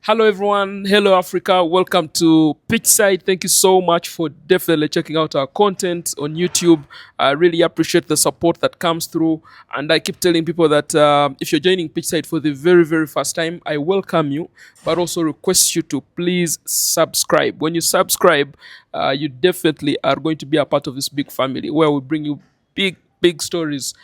Hello, everyone. Hello, Africa. Welcome to Pitchside. Thank you so much for definitely checking out our content on YouTube. I really appreciate the support that comes through. And I keep telling people that if you're joining Pitchside for the very, very first time, I welcome you, but also request you to please subscribe. When you subscribe, you definitely are going to be a part of this big family where we bring you big stories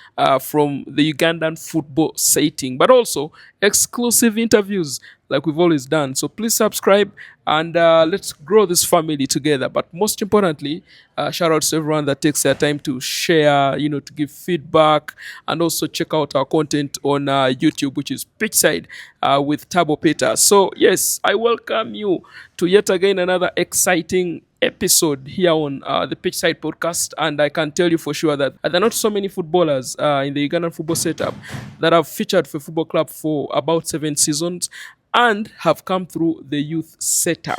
from the Ugandan football setting, but also exclusive interviews like we've always done. So please subscribe and let's grow this family together. But most importantly, shout out to everyone that takes their time to share, to give feedback, and also check out our content on YouTube, which is Pitchside with Tabo Peter. So yes, I welcome you to yet again another exciting episode here on the Pitchside podcast, and I can tell you for sure that there are not so many footballers in the Ugandan football setup that have featured for football club for about 7 seasons and have come through the youth setup.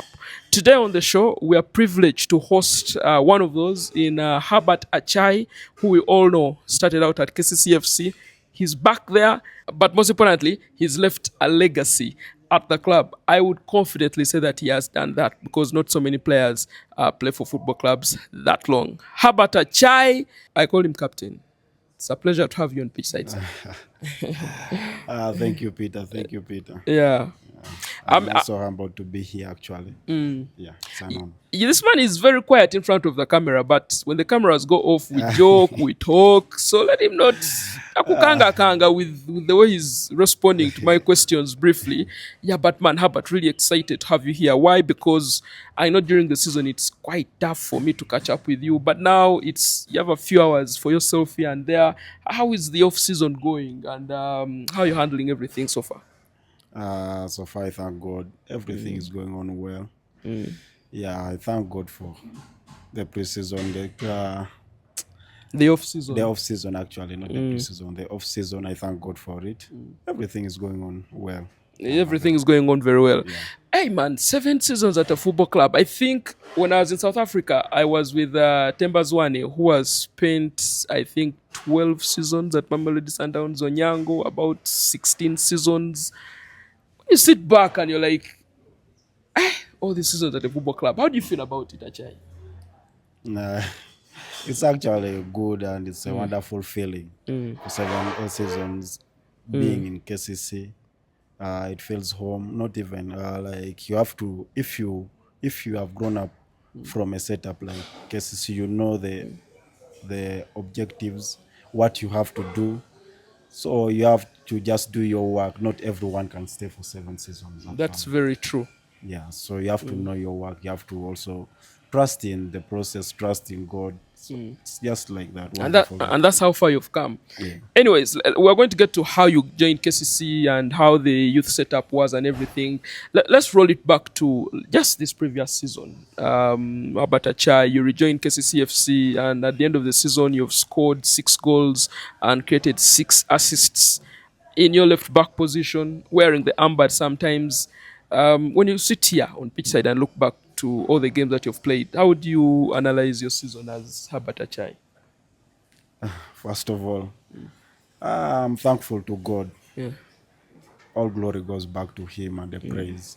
Today on the show, we are privileged to host one of those in Herbert Achayi, who we all know started out at KCCFC. He's back there, but most importantly, he's left a legacy at the club. I would confidently say that he has done that because not so many players play for football clubs that long. Herbert Achayi, I call him captain. It's a pleasure to have you on pitch side, sir. Thank you, Peter. Thank you, Peter. Yeah. I'm also humbled to be here, actually. Yeah, it's an honor. This man is very quiet in front of the camera, but when the cameras go off, we joke, we talk. So let him not akukanga kanga with the way he's responding to my questions briefly. Yeah, but man, Herbert, really excited to have you here. Why? Because I know during the season it's quite tough for me to catch up with you, but now you have a few hours for yourself here and there. How is the off season going, and how are you handling everything so far? So far, I thank God. Everything is going on well. Yeah, I thank God for the preseason, The off season. the off season, actually, not the preseason. The off season, I thank God for it. Everything is going on well. Everything is going on very well. Yeah. Hey man, 7 seasons at a football club. I think when I was in South Africa, I was with Tembazwane, who has spent, I think, 12 seasons at Mamelodi Sundowns. Onyango, about 16 seasons. You sit back and you're like, all these seasons at a football club. How do you feel about it, Achai? Uh, it's actually good and it's a wonderful feeling. For 7 seasons being in KCC. It feels home. Not even like you have to. If you have grown up from a setup like KCC, you know the objectives, what you have to do. So you have to just do your work. Not everyone can stay for 7 seasons. That's Actually. very true. Yeah. So you have to know your work. You have to also trust in the process, trust in God. So it's just like that. Wonderful. And that's how far you've come. Yeah. Anyways, we're going to get to how you joined KCC and how the youth setup was and everything. Let's roll it back to just this previous season. Herbert Achayi, you rejoined KCCFC, and at the end of the season, you've scored 6 goals and created 6 assists in your left back position, wearing the armband sometimes. When you sit here on pitch side and look back to all the games that you've played, how would you analyze your season as Herbert Achayi? First of all, I'm thankful to God. Yeah. All glory goes back to him and the praise.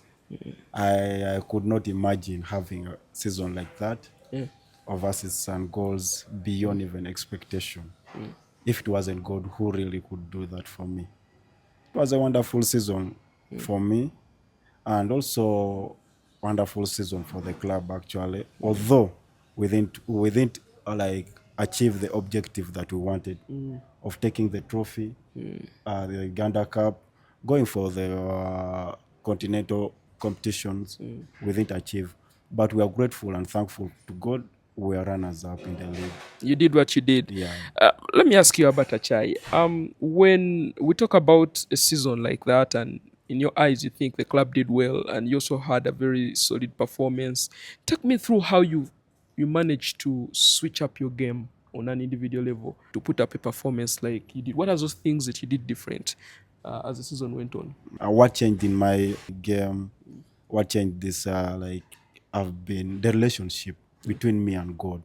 I could not imagine having a season like that Yeah. of assists and goals beyond even expectation. If it wasn't God who really could do that for me. It was a wonderful season for me and also wonderful season for the club actually. Although we didn't like achieve the objective that we wanted of taking the trophy, the Uganda Cup, going for the continental competitions, we didn't achieve. But we are grateful and thankful to God. We are runners up in the league. You did what you did. Yeah. Let me ask you about Achai. When we talk about a season like that, and in your eyes, you think the club did well, and you also had a very solid performance. Take me through how you managed to switch up your game on an individual level to put up a performance like you did. What are those things that you did different as the season went on? What changed in my game? What changed this? Like, I've been the relationship between me and God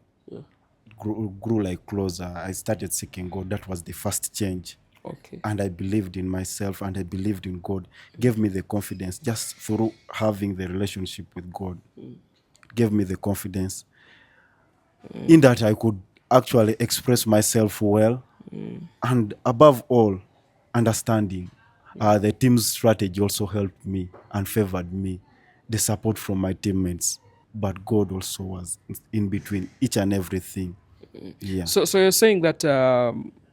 grew like closer. I started seeking God. That was the first change. Okay. And I believed in myself and I believed in God. Gave me the confidence just through having the relationship with God. Gave me the confidence in that I could actually express myself well, and above all, understanding. The team's strategy also helped me and favored me. The support from my teammates, but God also was in between each and everything. Yeah. So you're saying that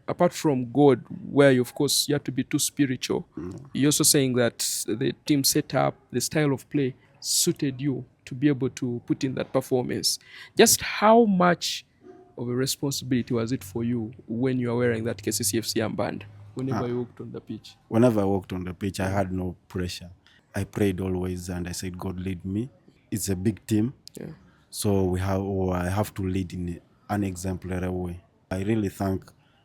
apart from God, where you, of course you have to be too spiritual, you're also saying that the team setup, the style of play suited you to be able to put in that performance. Just how much of a responsibility was it for you when you were wearing that KCCFC armband whenever you walked on the pitch? Whenever I walked on the pitch, I had no pressure. I prayed always and I said, God, lead me. It's a big team. Yeah. So I have to lead in an exemplary way. I really thank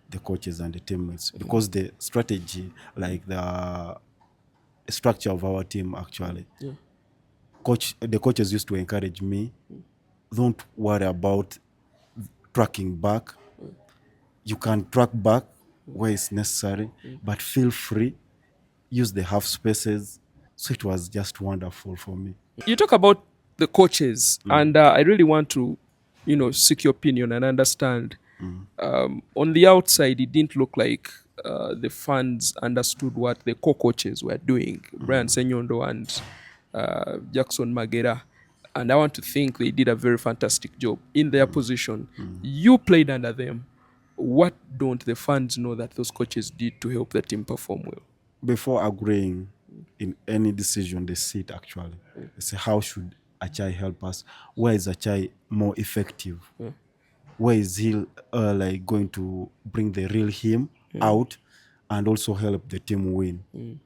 the coaches and the teammates because the strategy, like the structure of our team actually, Yeah. the coaches used to encourage me, don't worry about tracking back. You can track back where it's necessary, but feel free, use the half spaces. So it was just wonderful for me. You talk about the coaches, and I really want to, seek your opinion and understand. On the outside, it didn't look like the fans understood what the co-coaches were doing, Brian Senyondo and Jackson Magera. And I want to think they did a very fantastic job in their position. You played under them. What don't the fans know that those coaches did to help the team perform well? Before agreeing in any decision, they sit actually. They say, how should Achai help us? Where is Achai more effective? Where is he like going to bring the real him out and also help the team win?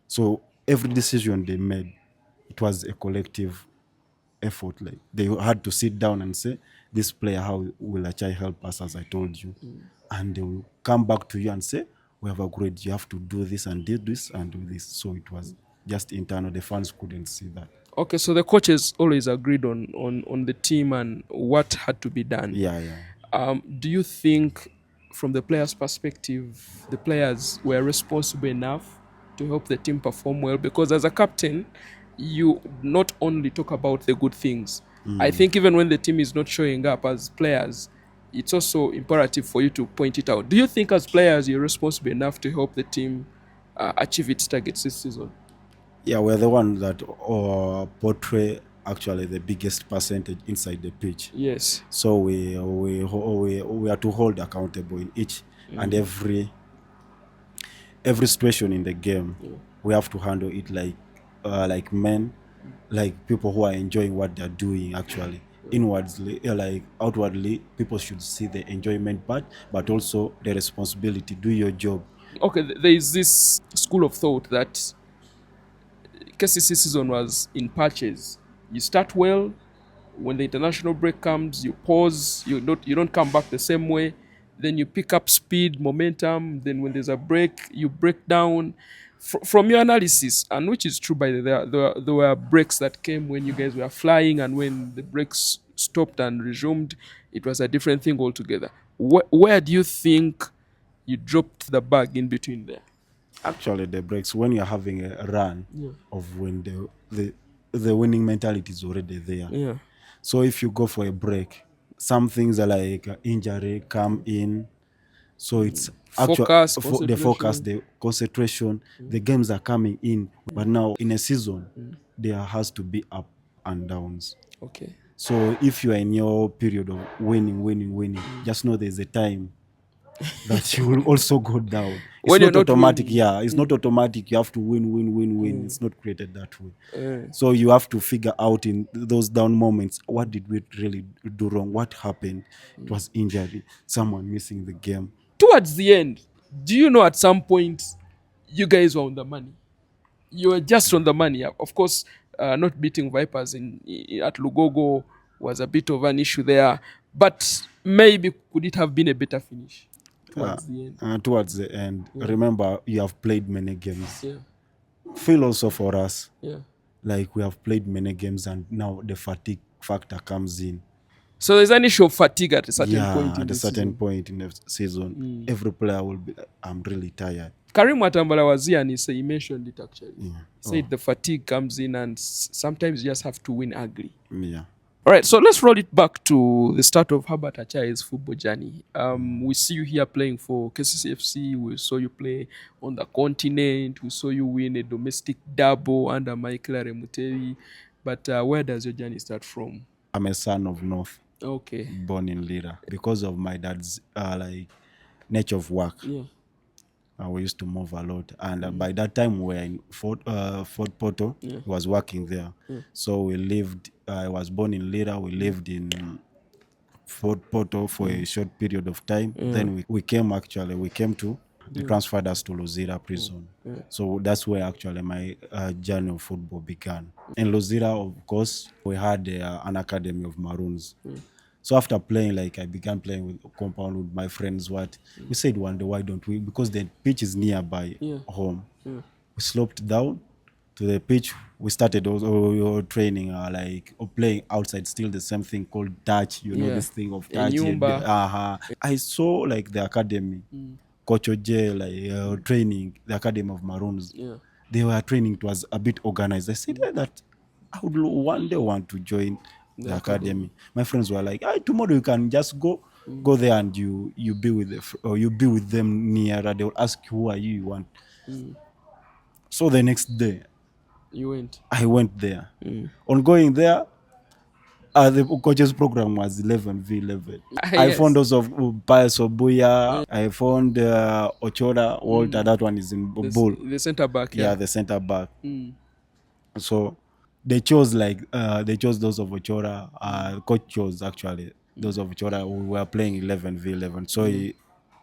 So every decision they made, it was a collective effort. Like they had to sit down and say, this player, how will Achai help us, as I told you? And they will come back to you and say, we have agreed, you have to do this and do this and do this. So it was just internal. The fans couldn't see that. Okay, so the coaches always agreed on the team and what had to be done. Yeah, yeah. Do you think, from the players' perspective, the players were responsible enough to help the team perform well? Because as a captain, you not only talk about the good things. I think even when the team is not showing up as players, it's also imperative for you to point it out. Do you think as players you're responsible enough to help the team achieve its targets this season? Yeah, we're the one that portray actually the biggest percentage inside the pitch. Yes. So we are to hold accountable in each and every situation in the game. We have to handle it like men, like people who are enjoying what they're doing actually. Inwardly, like outwardly, people should see the enjoyment part, but also the responsibility. Do your job. Okay, there is this school of thought that KCC season was in patches. You start well, when the international break comes, you pause, you don't come back the same way. Then you pick up speed, momentum. Then when there's a break, you break down. From your analysis, and which is true, by the way, there were breaks that came when you guys were flying, and when the breaks stopped and resumed, it was a different thing altogether. Where do you think you dropped the bag in between there? Actually, the breaks when you're having a run of when the winning mentality is already there. Yeah. So if you go for a break, some things are like injury come in. So it's actual Focus, the focus, concentration. the concentration, the games are coming in. But now in a season, there has to be up and downs. Okay. So if you are in your period of winning, just know there's a time that you will also go down. It's When you're not not automatic. winning. Yeah, it's not automatic. You have to win. It's not created that way. So you have to figure out in those down moments, what did we really do wrong? What happened? It was injury, someone missing the game. Towards the end, do you know at some point you guys were on the money? You were just on the money. Of course, not beating Vipers at Lugogo was a bit of an issue there, but maybe could it have been a better finish towards the end? Towards the end, remember, you have played many games. Yeah, Feel also for us, yeah. like we have played many games and now the fatigue factor comes in. So there's an issue of fatigue at a certain point Yeah, in at a the certain season. point in the season, every player will be, I'm really tired. Karim Watambala was here and he mentioned it actually. Yeah. He said the fatigue comes in and sometimes you just have to win ugly. Yeah. All right, so let's roll it back to the start of Herbert Achayi's football journey. We see you here playing for KCCFC. We saw you play on the continent. We saw you win a domestic double under Michael Mutebi. But where does your journey start from? I'm a son of North, Okay. born in Lira. Because of my dad's like nature of work, Yeah. we used to move a lot. And by that time, we were in Fort Porto. Yeah. He was working there. So we lived, I was born in Lira. We lived in Fort Porto for a short period of time. Then we came to, they transferred us to Luzira prison. So that's where actually my journey of football began. In Luzira, of course, we had an academy of Maroons. So after playing, like I began playing with compound with my friends. We said one day, why don't we? Because the pitch is nearby home. We sloped down to the pitch. We started also training, playing outside. Still the same thing called touch. You know this thing of touch. I saw like the academy, Coach Oje, training the academy of Maroons. They were training. It was a bit organized. I said that I would one day want to join the academy. My friends were like, tomorrow you can just go there and you be with you be with them nearer. They will ask you, who are you? You want. So the next day, I went there. On going there, the coaches program was 11v11. I found those of Pius Obuya. I found Ochora Walter. That one is in Bull. The center back. Yeah, the center back. So they chose those of Ochora. Coach chose actually those of Ochora who were playing 11v11. So he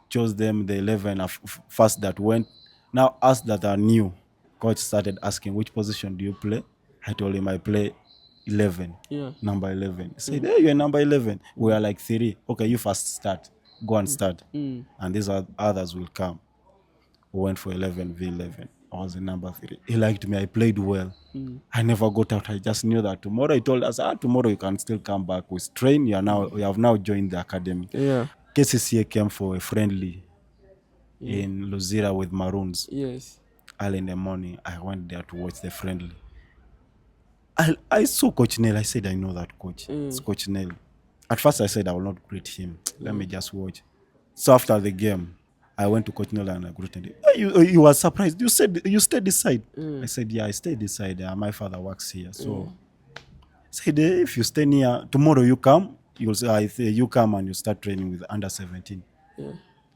chose them, the 11 first that went. Now us that are new, coach started asking, which position do you play? I told him I play 11. Number 11. He said, hey, you're number 11. We are like 3. Okay, you first start. Go and start. And these others will come. We went for 11v11. I was in number 3. He liked me. I played well. I never got out. I just knew that tomorrow. He told us, tomorrow you can still come back. We train. You have now joined the academy. KCCA came for a friendly in Luzira with Maroons. Early in the morning, I went there to watch the friendly. I saw Coach Nell. I said, I know that coach. It's Coach Nell. At first, I said, I will not greet him. Let me just watch. So after the game, I went to Coach Nell and I greeted him. You were surprised. You said you stayed this side. I said, yeah, I stayed this side. My father works here. So I said, if you stay near, tomorrow you come. You'll say, you come and you start training with under 17.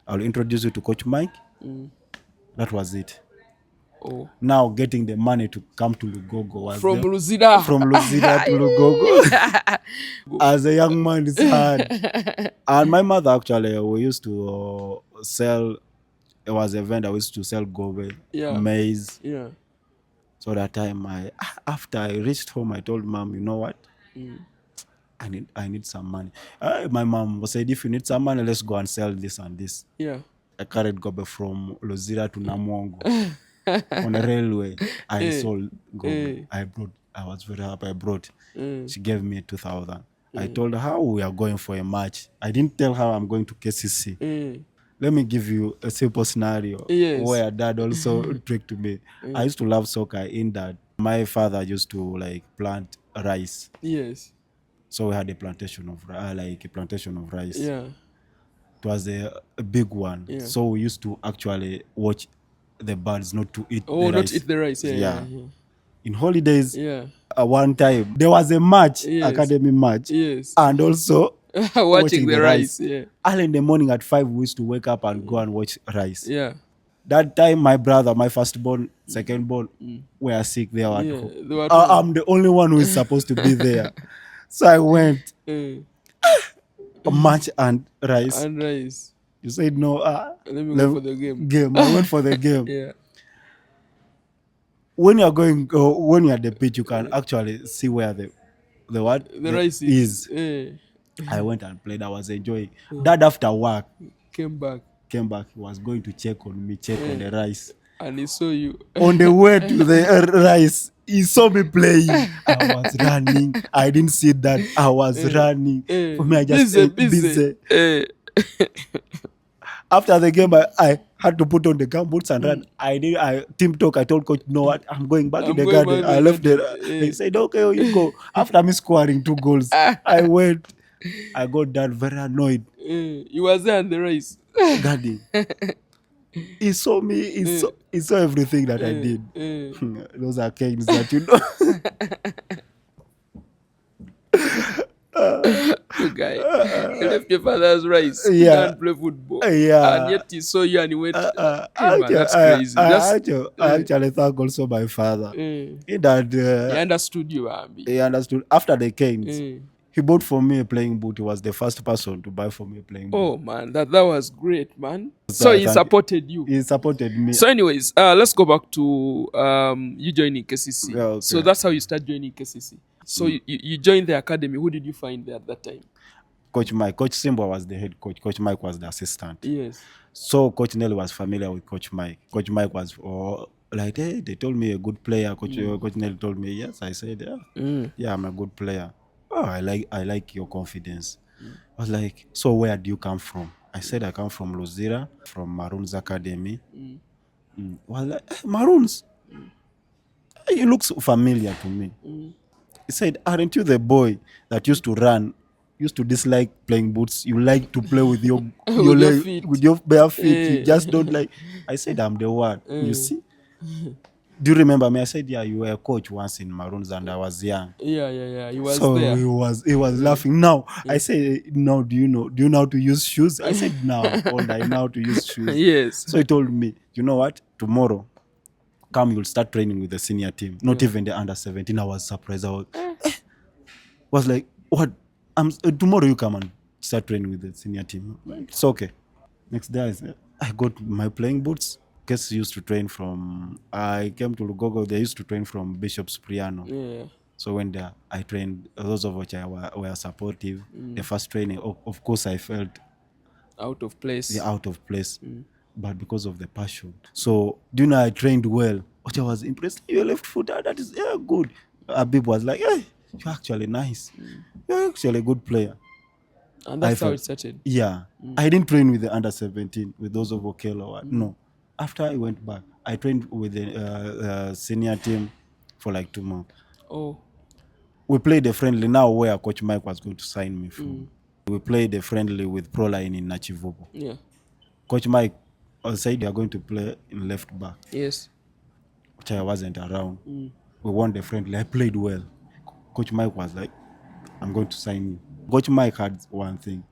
I'll introduce you to Coach Mike. That was it. Now getting the money to come to Lugogo was from Luzira to Lugogo as a young man, it's hard. And my mother actually, we used to sell. It was a vendor. We used to sell gobe, maize. So that time, after I reached home, I told mom, you know what? I need some money. My mom said, if you need some money, let's go and sell this and this. I carried gobe from Luzira to Namongo. On a railway, I sold gobe. I was very happy. I brought. She gave me 2,000. I told her how we are going for a match. I didn't tell her I'm going to KCC. Let me give you a simple scenario where dad also tricked me. I used to love soccer in that. My father used to plant rice. So we had a plantation of rice. It was a big one. So we used to actually watch the birds not to eat the rice. Not eat the rice. In holidays, one time there was a match, academy match, and also watching the rice. Early in the morning at 5, we used to wake up and go and watch rice. That time, my brother, my firstborn, secondborn, were sick. They were at home. I'm the only one who is supposed to be there. So I went. Match and rice. You said no. Let me go for the game. I went for the game. When you are at the pitch, you can actually see where the rice is. I went and played. I was enjoying. Dad, after work, came back. He was going to check on me, on the rice. And he saw you on the way to the rice. He saw me playing. I was running. I didn't see that. I was running. For me, I just busy. After the game, I had to put on the gumboots and run. I team talk. I told coach, "No, what? I'm going back in the garden." I left there. He said, "Okay, you go." After me scoring 2 goals, I went. I got that very annoyed. You was there in the race. Garden. He saw me. He saw everything that I did. Those are games that you know. Good guy. He left your father's rice. He Yeah. can't play football. Yeah. And yet he saw you and he went, hey, man, that's crazy. I actually thank also my father. That He understood you, Ambi. he understood. After the games, he bought for me a playing boot. He was the first person to buy for me a playing boot. Oh, man, that was great, man. So he supported you. He supported me. So anyways, let's go back to you joining KCC. Yeah, okay. So that's how you start joining KCC. So you joined the academy. Who did you find there at that time? Coach Mike. Coach Simba was the head coach. Coach Mike was the assistant. Yes. So Coach Nelly was familiar with Coach Mike. Coach Mike was like, hey, they told me a good player. Coach Nelly told me, yes. I said, yeah, yeah, I'm a good player. Oh, I like your confidence. I was like, so where do you come from? I said, I come from Luzira, from Maroons Academy. Well, like, Maroons? He looks familiar to me. He said, aren't you the boy that used to run, used to dislike playing boots? You like to play with your with your bare feet. You just don't like. I said, I'm the one. You see? Do you remember me? I said, yeah, you were a coach once in Maroons and I was young. Yeah. He was so there. He was laughing. Now I say, no, do you know how to use shoes? I said, now, I know how to use shoes. Yes. So he told me, you know what? Tomorrow, come, you'll start training with the senior team. Not even the under 17. I was surprised. I was like, what? Tomorrow you come and start training with the senior team. It's okay. Next day I got my playing boots. Guess used to train from. I came to Lugogo. They used to train from Bishop's Priano. Yeah. So when there, I trained. Those of which I were supportive. The first training, of course, I felt out of place. Yeah, out of place. But because of the passion. So do you know I trained well? Which I was impressed. Your left foot, that is good. Abib was like, hey, you're actually nice. You're actually a good player. And that's how it started. Yeah. I didn't train with the under 17 with those of Okelo. No. After I went back, I trained with the senior team for like 2 months. Oh. We played a friendly now where Coach Mike was going to sign me from. We played a friendly with Proline in Nachivobo. Yeah. Coach Mike said you are going to play in left back. Yes. Which I wasn't around. We won the friendly. I played well. Coach Mike was like, I'm going to sign you. Coach Mike had one thing.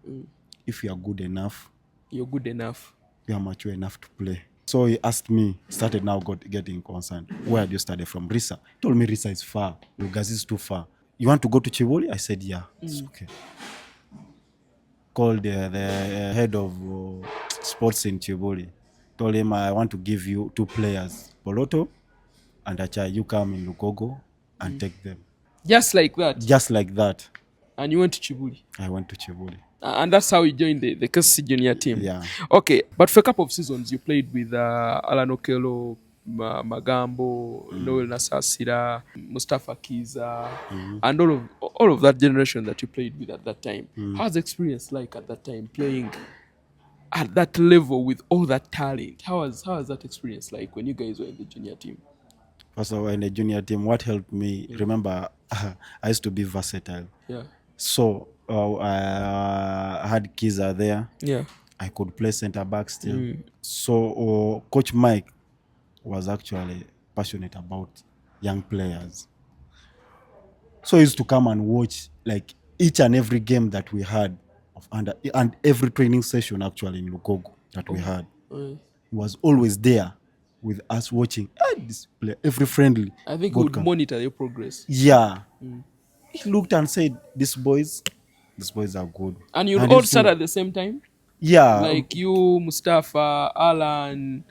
If you are good enough, you're good enough. You are mature enough to play. So he asked me, started now getting concerned. Where do you study from? Risa. He told me Risa is far. Lugazi is too far. You want to go to Chiboli? I said, yeah. It's okay. Called the head of sports in Chiboli. Told him, I want to give you 2 players, Poloto and Achayi. You come in Lugogo and take them. Just like that? Just like that. And you went to Chibuli? I went to Chibuli. And that's how you joined the KCC junior team? Yeah. Okay, but for a couple of seasons, you played with Alan Okello, Magambo, Noel Nasasira, Mustafa Kiza, and all of that generation that you played with at that time. How's the experience like at that time, playing at that level with all that talent? How was that experience like when you guys were in the junior team? First of all, in the junior team, what helped me, remember, I used to be versatile. Yeah. So I had Kiza there. Yeah. I could play center back still. So Coach Mike was actually passionate about young players. So he used to come and watch like each and every game that we had and every training session actually in Lugogo that we had. He was always there with us watching this player, every friendly. I think he would monitor your progress. Yeah. He looked and said, these boys are good. And you all start at the same time? Yeah. Like you, Mustafa, Alan,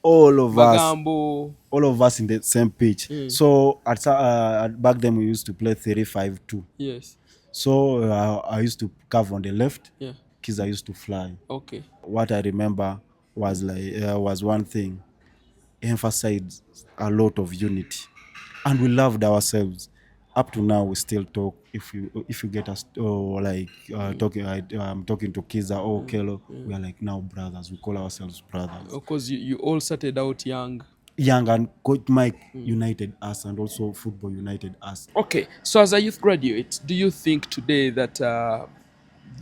all of Magambo. All of us in the same pitch. So back then we used to play 3-5-2. Yes. So I used to cover on the left. Yeah. Kids I used to fly. Okay. What I remember was was one thing. Emphasized a lot of unity. and we loved ourselves. Up to now, we still talk. If you get us, like talking, talking to Kiza or Kelo, we are like now brothers. We call ourselves brothers. Of course, you all started out young. Young and Coach Mike united us, and also football united us. Okay, so as a youth graduate, do you think today that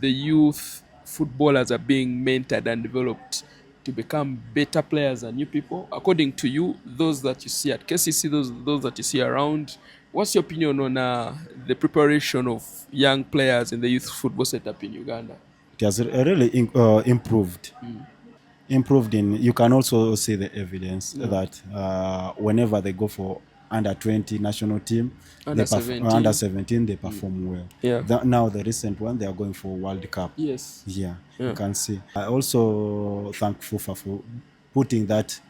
the youth footballers are being mentored and developed to become better players than new people? According to you, those that you see at KCC, those that you see around, what's your opinion on the preparation of young players in the youth football setup in Uganda? It has really improved. Improved in, you can also see the evidence that whenever they go for under 20 national team, Under they 17. under 17 they perform well. Yeah. Now the recent one, they are going for World Cup. Yes. Yeah, you can see. I also thank FUFA for putting that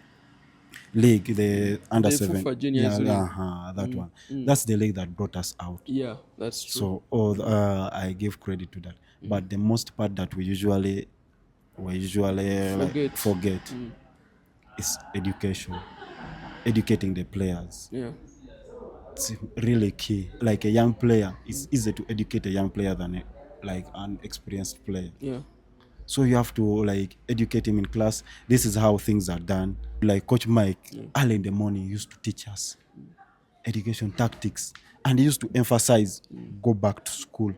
league, the under The 7. FUFA Juniors League. That one. That's the league that brought us out. Yeah, that's true. So I give credit to that. But the most part that we usually forget is education, educating the players. Yeah. It's really key. Like a young player, it's easier to educate a young player than like an experienced player. Yeah. So you have to like educate him in class. This is how things are done. Like Coach Mike, early in the morning, used to teach us education tactics, and he used to emphasize go back to school,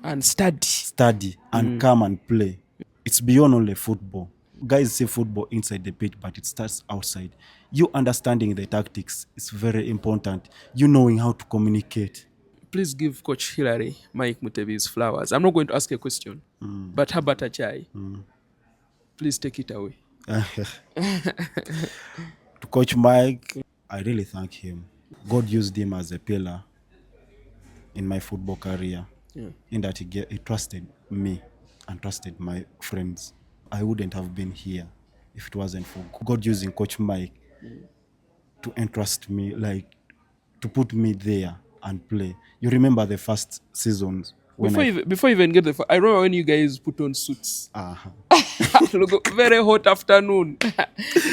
And study. and come and play. It's beyond only football. Guys say football inside the pitch, but it starts outside. You understanding the tactics is very important. You knowing how to communicate. Please give Coach Hilary Mike Mutebi's flowers. I'm not going to ask a question, but Herbert Achayi, please take it away. To Coach Mike, I really thank him. God used him as a pillar in my football career, in that he trusted me and trusted my friends. I wouldn't have been here if it wasn't for God using Coach Mike to entrust me, like to put me there and play. You remember the first seasons when Before you even get I remember when you guys put on suits. Look, very hot afternoon.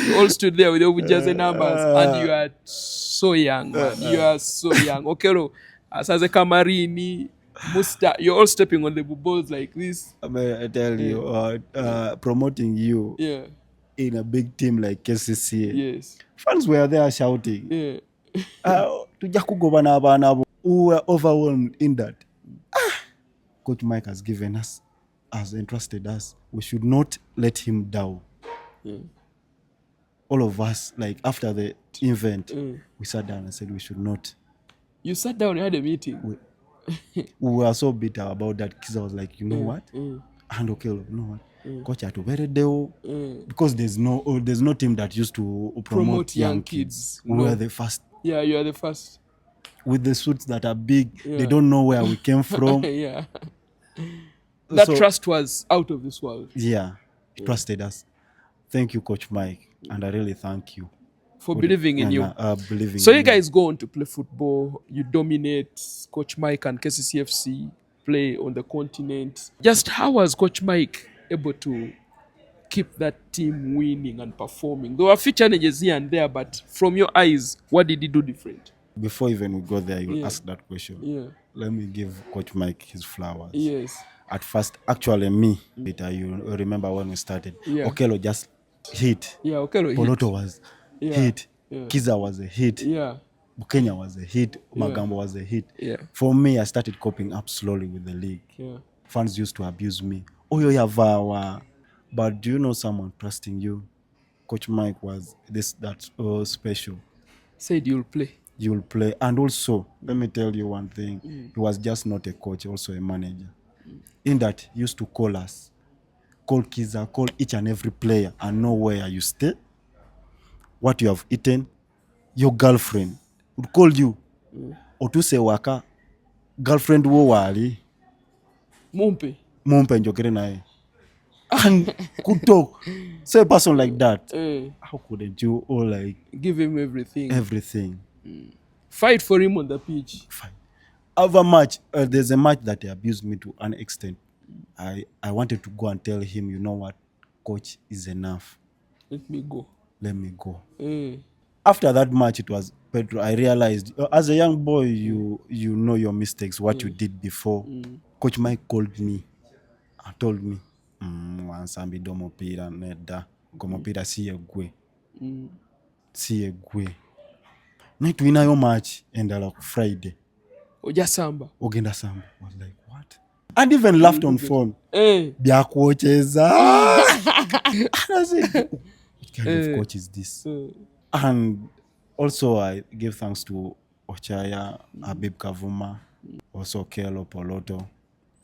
You all stood there with your just numbers, and you are so young, man. You are so young. Okay, as a Kamarini, Musta, you're all stepping on the balls like this. I tell you, promoting you Yeah. in a big team like KCCA. Yes. Fans were there shouting. Yeah. Who were overwhelmed in that. Coach Mike has given us, has entrusted us. We should not let him down. All of us, like after the event, we sat down and said we should not. You sat down and had a meeting. We were so bitter about that. Kiza was like, you know what? And okay, you know what? Coach atuberedeo, because there's no team that used to promote young kids. We were the first. Yeah, you are the first. With the suits that are big, they don't know where we came from. Yeah. That trust was out of this world. Yeah, he trusted us. Thank you, Coach Mike, and I really thank you for believing in you. Believing so in you guys go on to play football. You dominate. Coach Mike and KCCFC play on the continent. Just how was Coach Mike able to keep that team winning and performing? There were a few challenges here and there, but from your eyes, what did he do different? Before even we go there, you ask that question. Yeah. Let me give Coach Mike his flowers. Yes. At first, actually me, you remember when we started, Okelo just hit. Yeah, Okelo Poloto was hit. Yeah. Kiza was a hit. Yeah. Bukenya was a hit. Magambo was a hit. Yeah. For me, I started coping up slowly with the league. Yeah. Fans used to abuse me. Oh, you have but do you know someone trusting you? Coach Mike was that special. Said you'll play. You'll play. And also, let me tell you one thing. He was just not a coach, also a manager. In that, he used to call us, call Kiza, call each and every player and know where you stay, what you have eaten. Your girlfriend would call you. Otuse waka, girlfriend wo wali. Mumpe njokere nae. And could talk. So a person like that, how couldn't you all like give him everything? Everything. Fight for him on the pitch. Fight. Other match, there's a match that he abused me to an extent. I wanted to go and tell him, you know what, coach is enough. Let me go. Let me go. After that match, it was Pedro. I realized as a young boy, you know your mistakes, what you did before. Coach Mike called me and told me, wansambi domopira nedda gomopira siyegwe siyegwe nituinayo match endala ku Friday Ojasamba. ogenda samba. I was like, what? And even laughed on phone. Byakwocheza. And I said, what kind of coach is this? And also I give thanks to Ochaya, Habib Kavuma, also Kelo Poloto,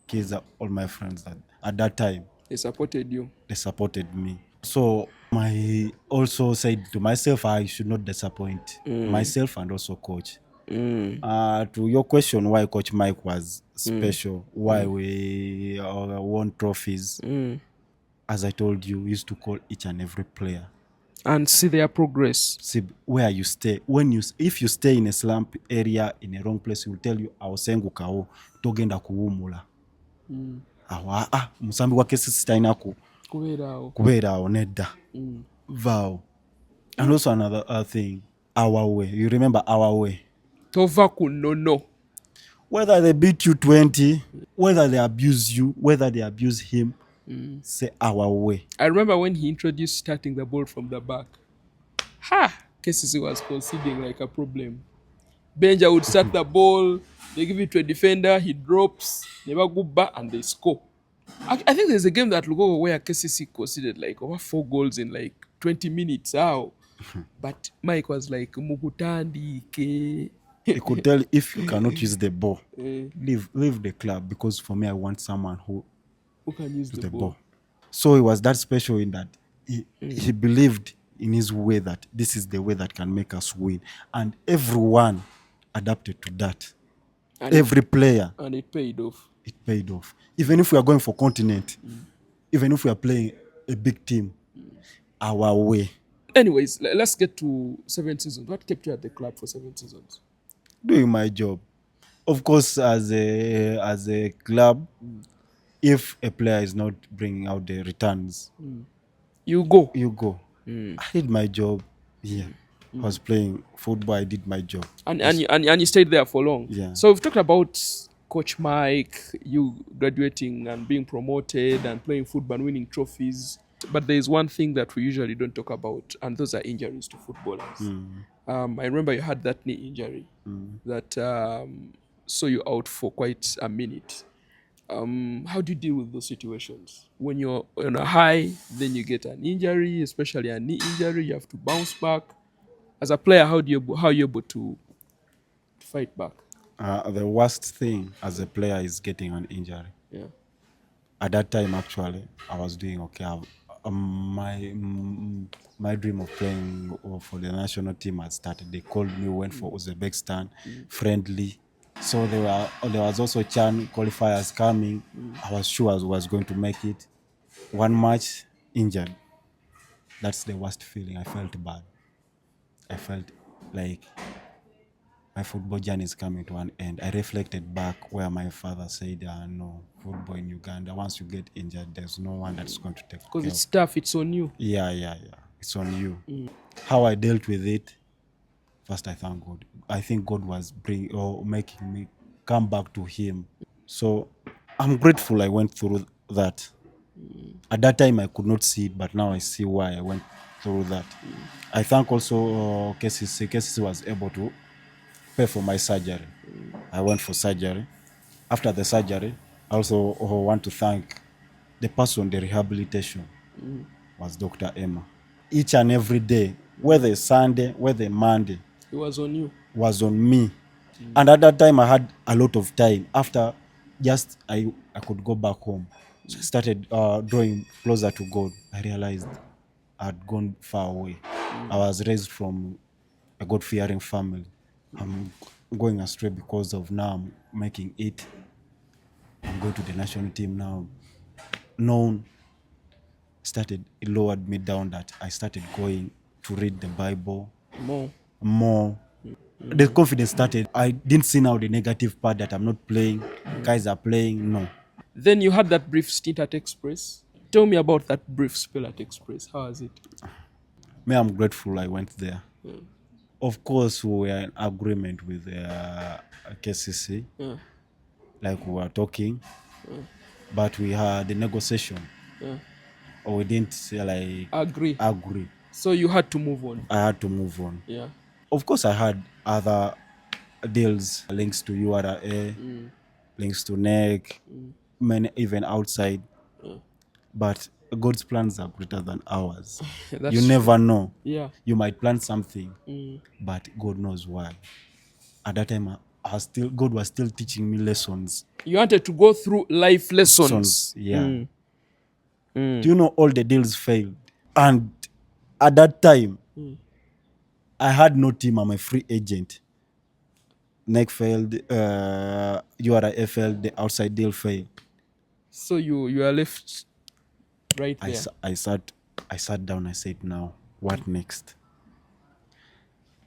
Kiza, all my friends that at that time They supported you. they supported me. So I also said to myself, I should not disappoint myself and also coach. To your question, why Coach Mike was special, why we won trophies, as I told you, we used to call each and every player and see their progress. See where you stay. If you stay in a slump area in a wrong place, he will tell you awosengukao togenda kuwumula. Awa musambi wa KCCA taina kubeera awo nedda. Vow. And also another thing, our way. You remember our way. Tova kunono. Whether they beat you 20, whether they abuse you, whether they abuse him, say our way. I remember when he introduced starting the ball from the back. KCCA was considering like a problem. Benja would start the ball, they give it to a defender, he drops, never go back, and they score. I think there's a game that Lugogo where KCCA conceded like over 4 goals in like 20 minutes. How? But Mike was like, Mugutandi, ke. He could tell if you cannot use the ball, leave the club, because for me, I want someone who can use the ball. So he was that special in that he believed in his way that this is the way that can make us win. And everyone adapted to that. And every player. And it paid off. It paid off. Even if we are going for continent, even if we are playing a big team, our way. Anyways, let's get to 7 seasons. What kept you at the club for 7 seasons? Doing my job. Of course, as a club, if a player is not bringing out the returns, you go. I did my job. Yeah. I was playing football. I did my job. And you stayed there for long. Yeah. So we've talked about Coach Mike, you graduating and being promoted and playing football and winning trophies. But there is one thing that we usually don't talk about, and those are injuries to footballers. I remember you had that knee injury that saw you out for quite a minute. How do you deal with those situations? When you're on a high, then you get an injury, especially a knee injury, you have to bounce back. As a player, how are you able to fight back? The worst thing as a player is getting an injury. Yeah. At that time, actually, I was doing okay. My dream of playing for the national team had started. They called me, went for Uzbekistan, friendly. So there was also CHAN qualifiers coming. I was sure I was going to make it. One match, injured. That's the worst feeling. I felt bad. I felt like my football journey is coming to an end. I reflected back where my father said, no, football in Uganda, once you get injured, there's no one that's going to take care. Because it's tough, it's on you. Yeah. It's on you. How I dealt with it, first I thank God. I think God was making me come back to him. So I'm grateful I went through that. At that time I could not see it, but now I see why I went through that. I thank also KCCA. KCCA was able to pay for my surgery. I went for surgery. After the surgery, I also want to thank the person, the rehabilitation was Dr. Emma. Each and every day, whether it's Sunday, whether it's Monday, it was on you. Was on me. And at that time I had a lot of time. After just I could go back home. So I started drawing closer to God. I realized I'd gone far away. I was raised from a God-fearing family. I'm going astray because of now I'm making it. I'm going to the national team now. It lowered me down that I started going to read the Bible more. The confidence started. I didn't see now the negative part that I'm not playing. Guys are playing. No. Then you had that brief stint at Express. Tell me about that brief spell at Express. How was it? I'm grateful I went there. Of course, we were in agreement with KCC, Yeah. like we were talking, but we had the negotiation, Yeah. or we didn't Agree. agree. So you had to move on. I had to move on. Yeah. Of course, I had other deals, links to URA, links to NEC, many even outside. But God's plans are greater than ours. That's You true. never know. Yeah. You might plan something, but God knows why. At that time, God was still teaching me lessons. You wanted to go through life lessons. Yeah. Do you know all the deals failed? And at that time, I had no team. I'm a free agent. NEC failed, URA failed, the outside deal failed. So you are left right there. I sat down. I said, now what next?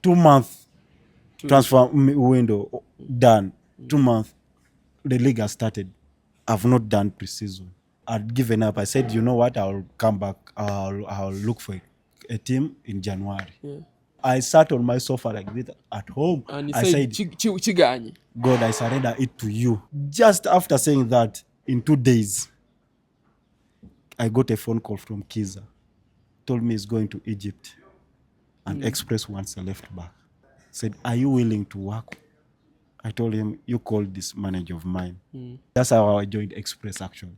2 month transfer window done. 2 month, the league has started. I've not done preseason. I'd given up. I said, you know what? I'll come back. I'll look for a team in January. Yeah. I sat on my sofa like this at home. And he I said, said, Chiganyi. God, I surrender it to you. Just after saying that, in 2 days, I got a phone call from Kiza. Told me he's going to Egypt and Express wants a left back. Said, are you willing to work? I told him, you call this manager of mine. That's how I joined Express, actually.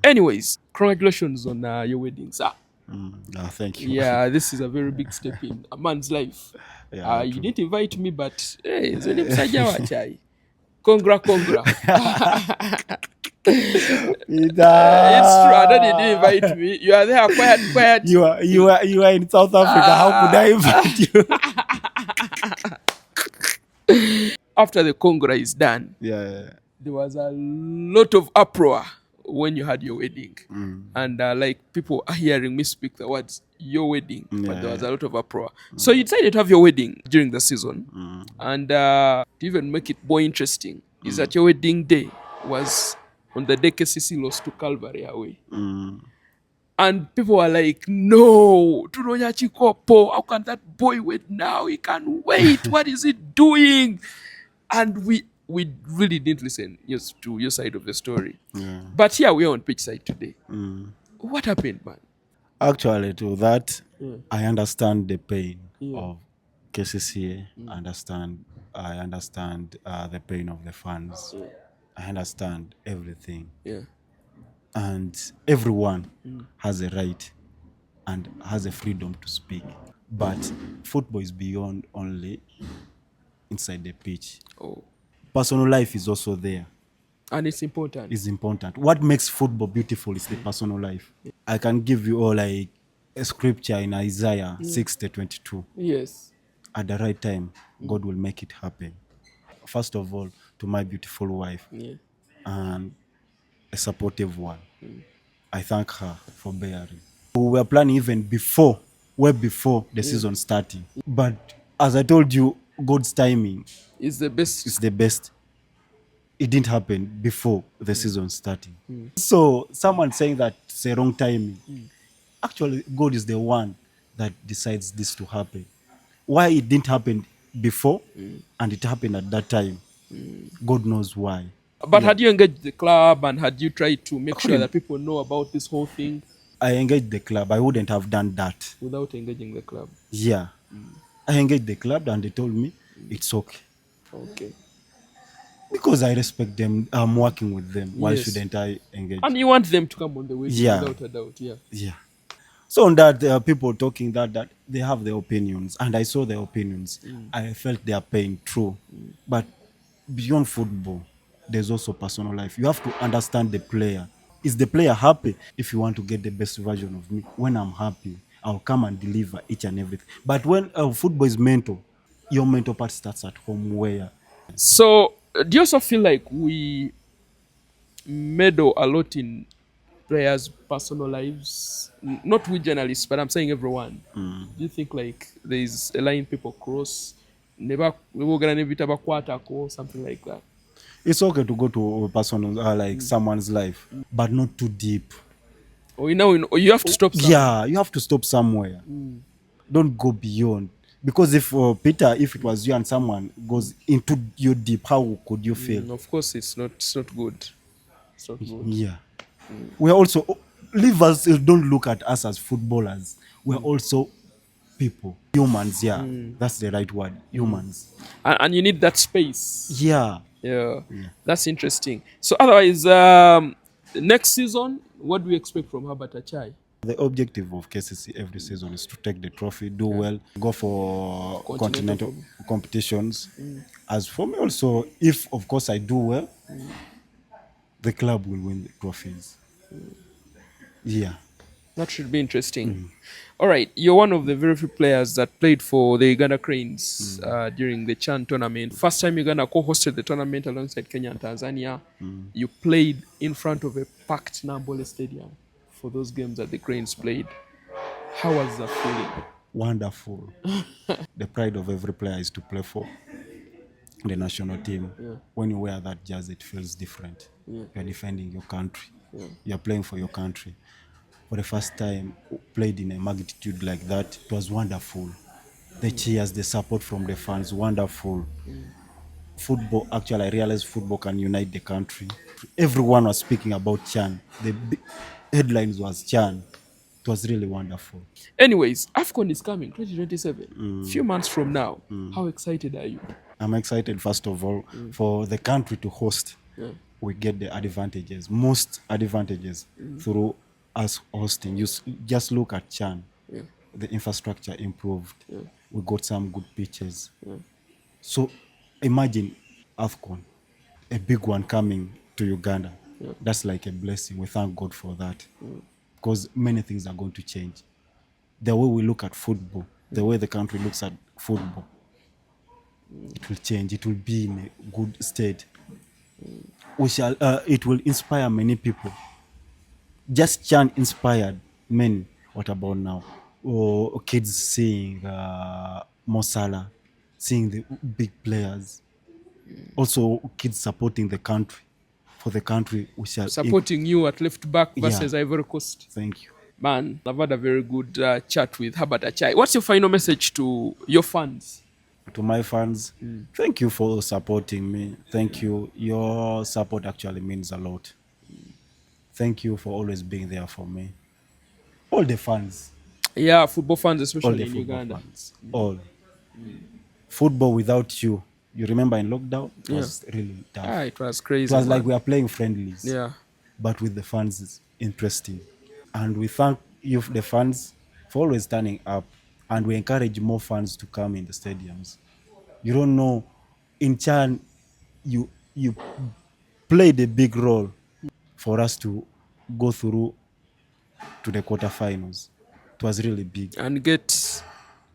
Anyways, congratulations on your wedding, sir. Thank you. Yeah, this is a very big step in a man's life. Yeah, You true. didn't invite me, but hey, it's only Msaja wa chai. Congra. It's true. I know you didn't invite me. You are there quiet. You are in South Africa. How could I invite you? After the Congra is done, Yeah. there was a lot of uproar when you had your wedding. And like people are hearing me speak the words your wedding, but there was a lot of uproar. So you decided to have your wedding during the season. And to even make it more interesting is that your wedding day was on the day KCC lost to Calvary away. And people were like, no, Tunonya Chikopo, how can that boy wait now? He can't wait. What is he doing? And we really didn't listen to your side of the story. Yeah. But here we are on pitch side today. What happened, man? Actually, to that, I understand the pain of KCCA. I understand the pain of the fans. I understand everything. Yeah. And everyone has a right and has a freedom to speak. But football is beyond only inside the pitch. Oh. Personal life is also there. And it's important. Is important. What makes football beautiful is the personal life. I can give you all like a scripture in Isaiah 60:22. Yes. At the right time, God will make it happen. First of all, to my beautiful wife and a supportive one. I thank her for bearing. We were planning even way before the season starting. But as I told you, God's timing It's the best. is the best. It didn't happen before the season starting. So someone saying that it's a wrong timing. Actually, God is the one that decides this to happen. Why it didn't happen before and it happened at that time, God knows why. But had you engaged the club and had you tried to make sure that people know about this whole thing I engaged the club. I wouldn't have done that. without engaging the club? Yeah. I engaged the club and they told me it's okay. Okay. Because I respect them, I'm working with them. Why Yes. shouldn't I engage? And you want them to come on the way Yeah. without a doubt. Yeah. Yeah. So on that, there are people talking that they have their opinions, and I saw their opinions. I felt their pain, true. But beyond football, there's also personal life. You have to understand the player. Is the player happy? If you want to get the best version of me, when I'm happy, I'll come and deliver each and everything. But when football is mental, your mental part starts at home where So do you also feel like we meddle a lot in players' personal lives? Not we journalists, but I'm saying everyone. Do you think like there's a line people cross? Never we're gonna or something like that. it's okay to go to a personal, like someone's life, but not too deep. Or you know, you have to stop. Yeah, you have to stop somewhere. Don't go beyond. Because if Peter, if it was you and someone goes into you deep, how could you feel? Of course, it's not good. It's not good. Yeah. We are also leave us. Don't look at us as footballers. We are also people, humans. Yeah, that's the right word. Humans. And you need that space. Yeah. Yeah, that's interesting. So otherwise, next season, what do we expect from Herbert Achayi? The objective of KCC every season is to take the trophy, do well, go for Continental continental competitions. As for me, also, if of course I do well, the club will win the trophies. Yeah. That should be interesting. All right, you're one of the very few players that played for the Uganda Cranes during the Chan tournament. First time Uganda co-hosted the tournament alongside Kenya and Tanzania. You played in front of a packed Nambole Stadium for those games that the Cranes played. How was that feeling? Wonderful. The pride of every player is to play for the national team. When you wear that jersey, it feels different. You're defending your country. You're playing for your country. For the first time, played in a magnitude like that, it was wonderful. The cheers, the support from the fans, wonderful. Football, actually, I realized football can unite the country. Everyone was speaking about Chan. The headlines was Chan. It was really wonderful. Anyways, AFCON is coming, 2027. Few months from now. How excited are you? I'm excited, first of all, for the country to host. We get the advantages, most advantages through us hosting. Just look at Chan. The infrastructure improved. We got some good pitches. So imagine AFCON, a big one coming to Uganda. That's like a blessing. We thank God for that. Because many things are going to change. The way we look at football, the way the country looks at football, it will change. It will be in a good state. It will inspire many people. Just Chan inspired many. What about now? Oh, kids seeing Mo Salah, seeing the big players. Also, kids supporting the country. For the country, we shall Supporting you at left back versus Ivory Coast. Thank you. Man, I've had a very good chat with Herbert Achayi. What's your final message to your fans? To my fans, thank you for supporting me. Thank you. Your support actually means a lot. Thank you for always being there for me. All the fans, Yeah, football fans, all especially the in football Uganda. fans, all. Football without you. You remember in lockdown, it was really tough. It was It crazy. was like man. we are playing friendlies. Yeah. But with the fans, it's interesting. And we thank you, the fans, for always turning up. And we encourage more fans to come in the stadiums. You don't know, in Chan, you played a big role for us to go through to the quarterfinals. It was really big. And get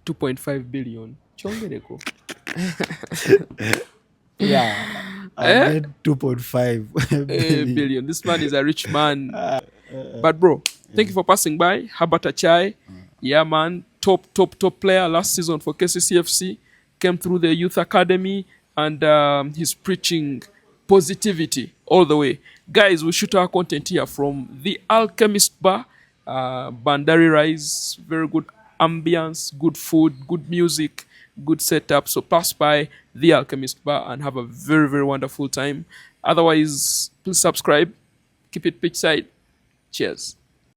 2.5 billion. Chongereko. Yeah, I get 2.5 billion. Billion. This man is a rich man. But bro, thank you for passing by. Herbert Achayi. Yeah, man. Top player last season for KCCFC. Came through the youth academy and he's preaching positivity all the way. Guys, we shoot our content here from the Alchemist Bar. Bandari Rise. Very good ambience, good food, good music, good setup. So pass by the Alchemist Bar and have a very, very wonderful time. Otherwise, please subscribe. Keep it pitchside. Cheers.